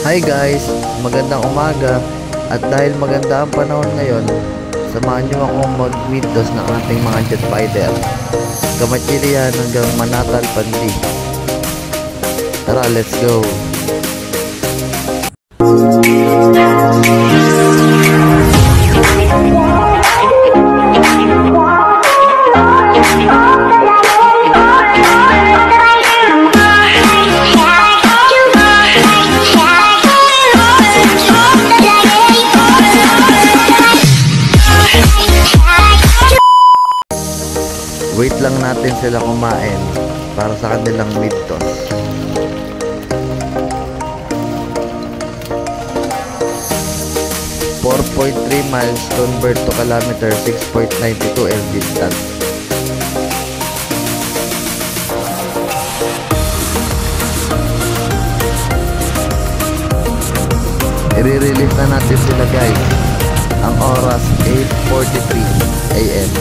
Hi guys, magandang umaga. At dahil maganda ang panahon ngayon, samahan nyo akong mag-meetdos ng ating mga jet fighter. Kamachilian hanggang Manatal, Pandi. Tara, let's go! Wait lang natin sila kumain para sa kanilang meetdos. .3 miles convert to kilometer, 6.92 air distance. I-release na natin sila guys. Ang oras 8:43 AM.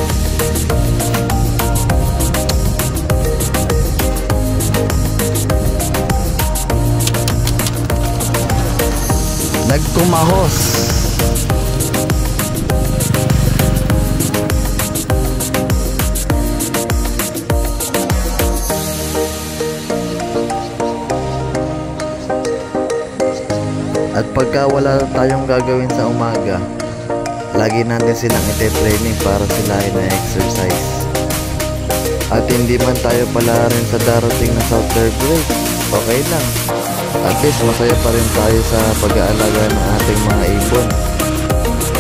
Nagkumahos. At pagka wala tayong gagawin sa umaga, lagi natin silang ite-training para sila ay na-exercise. At hindi man tayo pala rin sa darating na Southern break, okay lang. At least masaya pa rin tayo sa pag-aalaga ng ating mga ibon,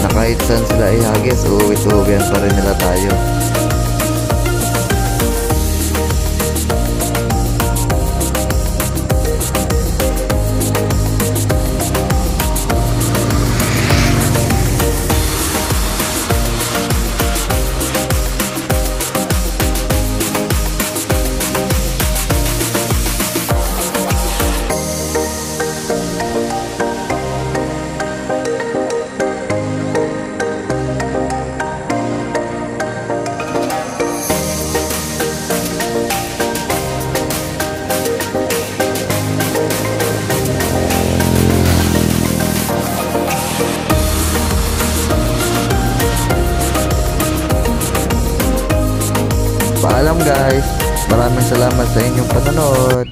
na kahit saan sila ihagis, uuwi-uwian pa rin nila tayo. Paalam guys, maraming salamat sa inyong panonood.